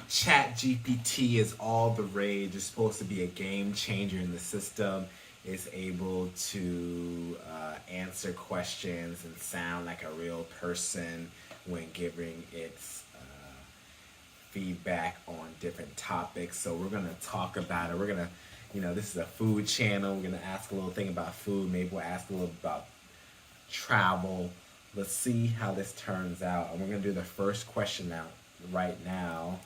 ChatGPT is all the rage. It's supposed to be a game changer in the system. It's able to answer questions and sound like a real person when giving its feedback on different topics. So we're gonna talk about it. We're gonna, this is a food channel. We're gonna ask a little thing about food. Maybe we'll ask a little about travel. Let's see how this turns out. And we're gonna do the first question right now.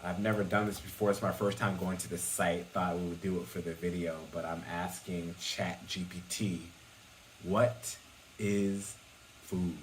I've never done this before. It's my first time going to the site. Thought we would do it for the video, but I'm asking ChatGPT, what is food?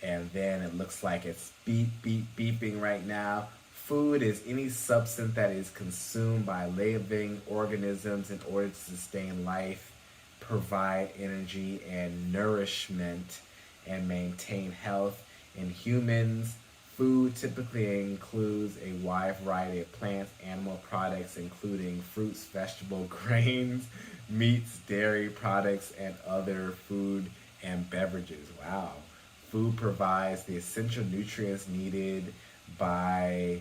And then it looks like it's beeping right now. Food is any substance that is consumed by living organisms in order to sustain life, provide energy and nourishment, and maintain health. In humans, food typically includes a wide variety of plants, animal products, including fruits, vegetables, grains, meats, dairy products, and other food and beverages. Wow. Food provides the essential nutrients needed by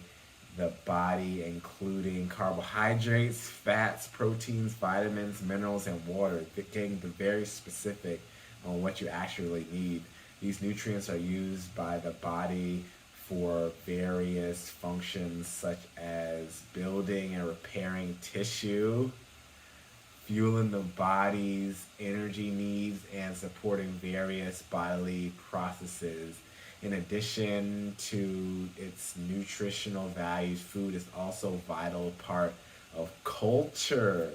the body, including carbohydrates, fats, proteins, vitamins, minerals, and water. Getting very specific on what you actually need. These nutrients are used by the body for various functions such as building and repairing tissue, fueling the body's energy needs, and supporting various bodily processes. In addition to its nutritional values, food is also a vital part of culture,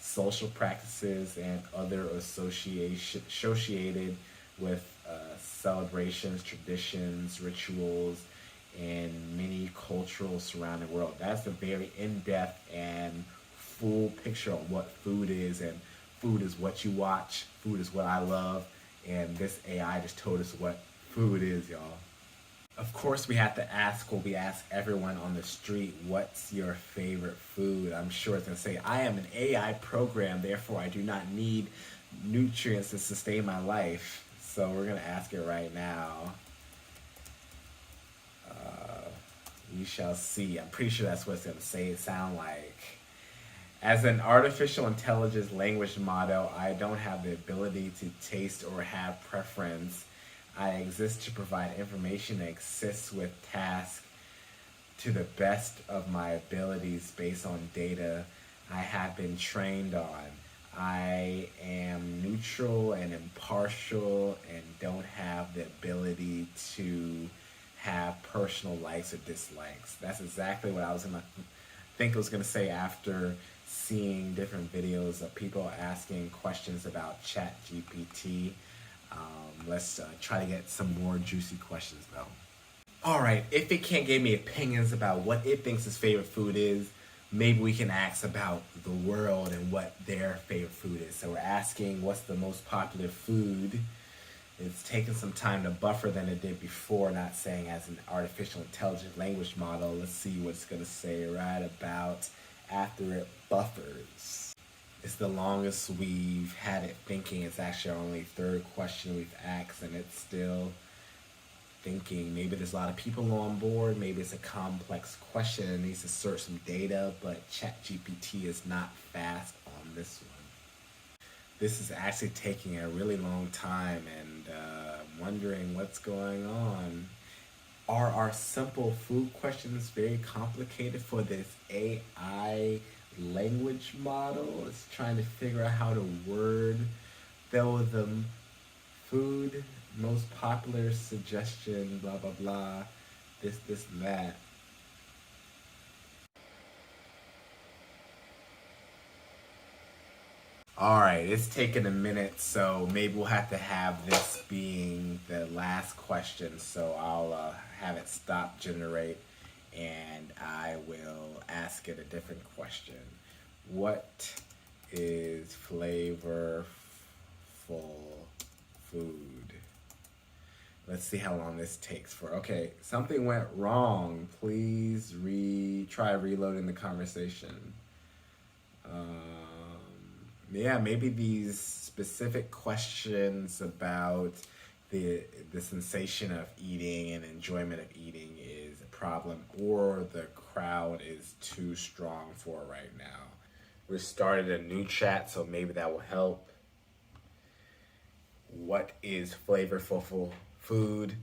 social practices, and other associated with celebrations, traditions, rituals, and many cultural surrounding world. That's a very in-depth and full picture on what food is, and food is what you watch, food is what I love, and this AI just told us what food is, y'all. Of course, we have to ask what we ask everyone on the street, what's your favorite food? I'm sure it's going to say, I am an AI program, therefore I do not need nutrients to sustain my life. So we're going to ask it right now. We shall see. I'm pretty sure that's what it's going to say it sound like. As an artificial intelligence language model, I don't have the ability to taste or have preference. I exist to provide information that assists with tasks to the best of my abilities based on data I have been trained on. I am neutral and impartial and don't have the ability to have personal likes or dislikes. That's exactly what I was gonna think I was gonna say after seeing different videos of people asking questions about ChatGPT. Let's try to get some more juicy questions though. Alright, if it can't give me opinions about what it thinks its favorite food is, maybe we can ask about the world and what their favorite food is. So we're asking what's the most popular food. It's taking some time to buffer than it did before, not saying as an artificial intelligence language model. Let's see what it's going to say right about after it buffers. It's the longest we've had it thinking. It's actually our only third question we've asked, and it's still thinking. Maybe there's a lot of people on board. Maybe it's a complex question and needs to search some data, but ChatGPT is not fast on this one. This is actually taking a really long time, and wondering what's going on. Are our simple food questions very complicated for this AI language model? It's trying to figure out how to word them. Food, most popular suggestion, blah blah blah, this and that. Alright, it's taken a minute, so maybe we'll have to have this being the last question. So I'll have it stop generate and I will ask it a different question. What is flavorful food? Let's see how long this takes for. Okay, something went wrong. Please try reloading the conversation. Yeah, maybe these specific questions about the sensation of eating and enjoyment of eating is problem or the crowd is too strong for it right now. We started a new chat, so maybe that will help. What is flavorful food?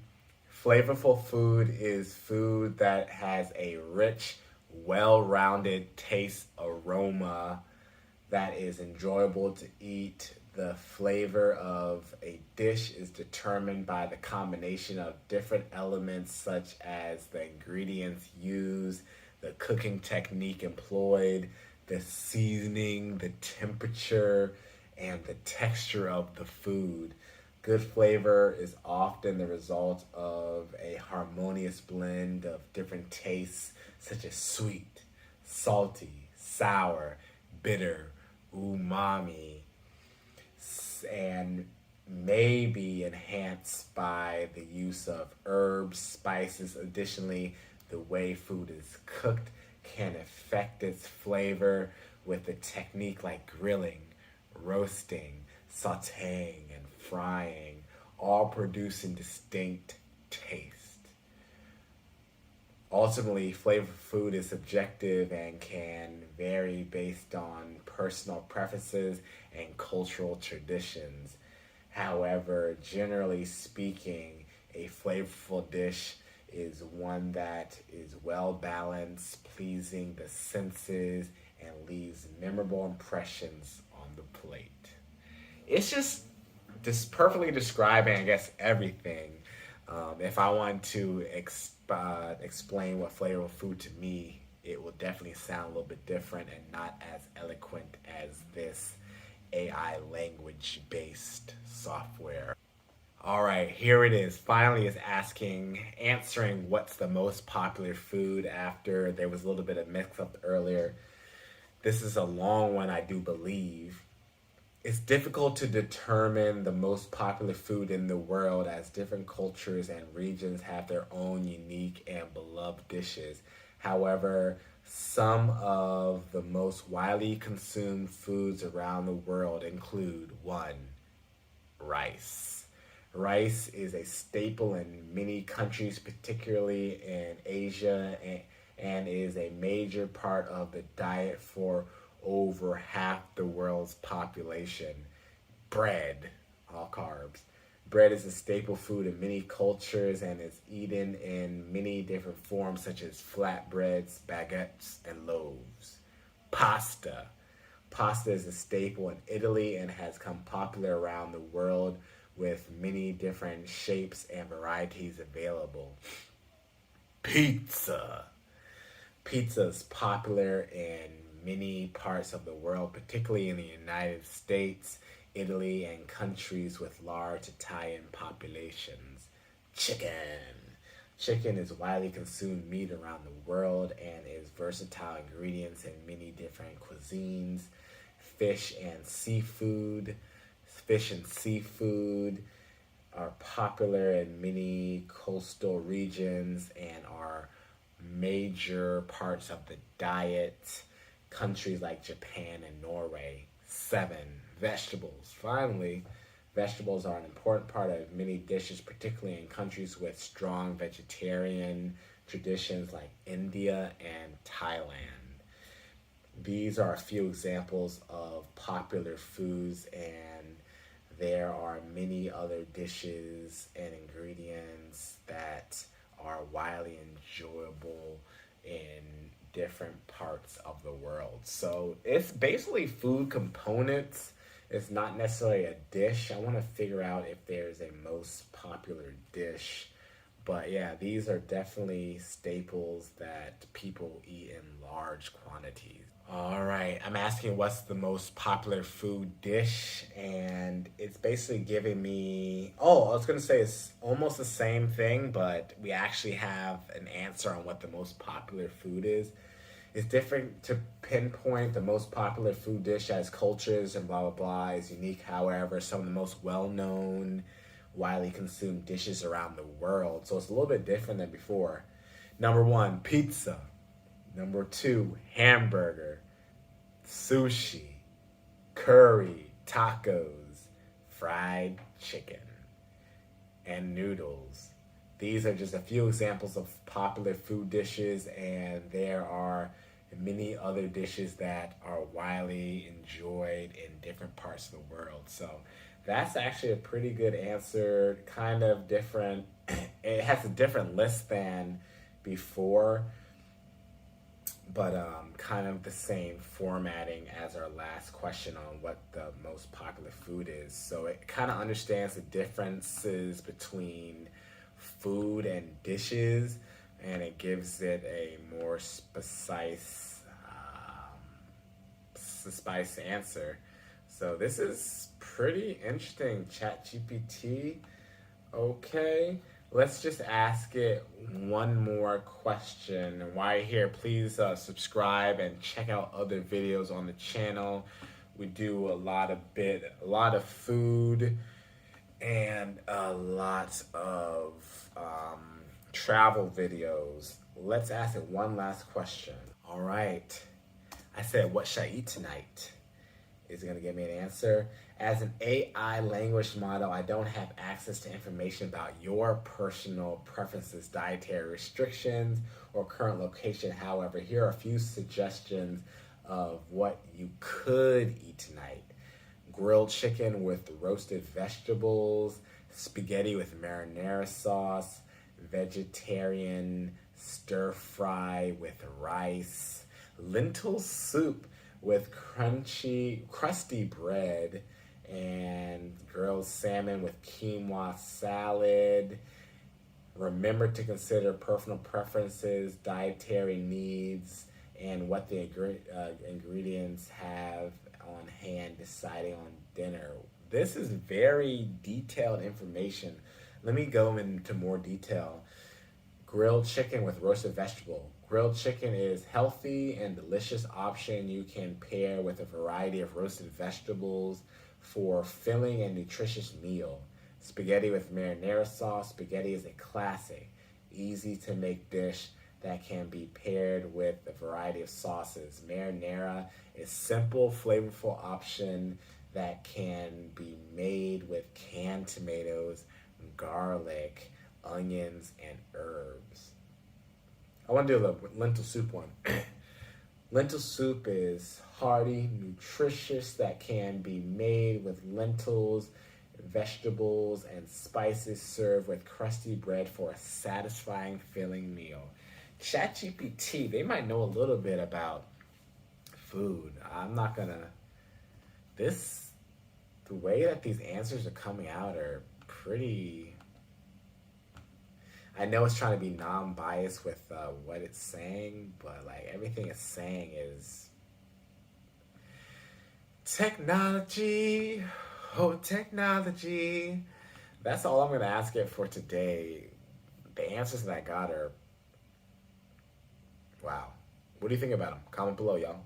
Flavorful food is food that has a rich, well rounded taste, aroma that is enjoyable to eat. The flavor of a dish is determined by the combination of different elements, such as the ingredients used, the cooking technique employed, the seasoning, the temperature, and the texture of the food. Good flavor is often the result of a harmonious blend of different tastes, such as sweet, salty, sour, bitter, umami, and may be enhanced by the use of herbs, spices. Additionally, the way food is cooked can affect its flavor with a technique like grilling, roasting, sauteing, and frying, all producing distinct taste. Ultimately, flavor of food is subjective and can vary based on personal preferences and cultural traditions. However, generally speaking, a flavorful dish is one that is well balanced, pleasing the senses, and leaves memorable impressions on the plate. It's just perfectly describing, I guess, everything. If I want to explain what flavor of food to me, it will definitely sound a little bit different and not as eloquent as this AI language based software. All right, here it is. Finally, it's answering what's the most popular food after there was a little bit of mix up earlier. This is a long one, I do believe. It's difficult to determine the most popular food in the world as different cultures and regions have their own unique and beloved dishes. However, some of the most widely consumed foods around the world include: one, rice. Rice is a staple in many countries, particularly in Asia, and is a major part of the diet for over half the world's population. Bread, all carbs. Bread is a staple food in many cultures and is eaten in many different forms, such as flatbreads, baguettes, and loaves. Pasta. Pasta is a staple in Italy and has become popular around the world with many different shapes and varieties available. Pizza. Pizza is popular in many parts of the world, particularly in the United States, Italy, and countries with large Italian populations. Chicken. Chicken is widely consumed meat around the world and is versatile ingredients in many different cuisines. Fish and seafood. Fish and seafood are popular in many coastal regions and are major parts of the diet. Countries like Japan and Norway. 7, vegetables. Finally, vegetables are an important part of many dishes, particularly in countries with strong vegetarian traditions like India and Thailand. These are a few examples of popular foods, and there are many other dishes and ingredients that are widely enjoyable in different parts of the world. So it's basically food components. It's not necessarily a dish. I want to figure out if there's a most popular dish. But yeah, these are definitely staples that people eat in large quantities. All right, I'm asking what's the most popular food dish, and it's basically giving me. Oh, I was gonna say it's almost the same thing, but we actually have an answer on what the most popular food is. It's different to pinpoint the most popular food dish as cultures and blah blah blah is unique. However, some of the most well-known, widely consumed dishes around the world, so it's a little bit different than before. Number 1, pizza. Number 2, hamburger, sushi, curry, tacos, fried chicken, and noodles. These are just a few examples of popular food dishes, and there are many other dishes that are widely enjoyed in different parts of the world. So that's actually a pretty good answer, kind of different. It has a different list than before, but kind of the same formatting as our last question on what the most popular food is. So it kind of understands the differences between food and dishes, and it gives it a more precise answer. So this is pretty interesting, ChatGPT. Okay, let's just ask it one more question. While you're here, please subscribe and check out other videos on the channel. We do a lot of food and a lot of travel videos. Let's ask it one last question. All right. I said, what should I eat tonight? Is it going to give me an answer? As an AI language model, I don't have access to information about your personal preferences, dietary restrictions, or current location. However, here are a few suggestions of what you could eat tonight. Grilled chicken with roasted vegetables, spaghetti with marinara sauce, vegetarian stir fry with rice, lentil soup with crusty bread, and grilled salmon with quinoa salad. Remember to consider personal preferences, dietary needs, and what the ingredients have on hand deciding on dinner. This is very detailed information. Let me go into more detail. Grilled chicken with roasted vegetable. Grilled chicken is healthy and delicious option you can pair with a variety of roasted vegetables for filling and nutritious meal. Spaghetti with marinara sauce. Spaghetti is a classic, easy to make dish that can be paired with a variety of sauces. Marinara is simple, flavorful option that can be made with canned tomatoes, garlic, onions, and herbs. I want to do the lentil soup one. Lentil soup is hearty, nutritious, that can be made with lentils, vegetables, and spices, served with crusty bread for a satisfying, filling meal. ChatGPT, they might know a little bit about food. I'm not gonna. The way that these answers are coming out are pretty. I know it's trying to be non-biased with what it's saying, but like everything it's saying is technology. Oh, technology. That's all I'm going to ask it for today. The answers that I got are wow. What do you think about them? Comment below, y'all.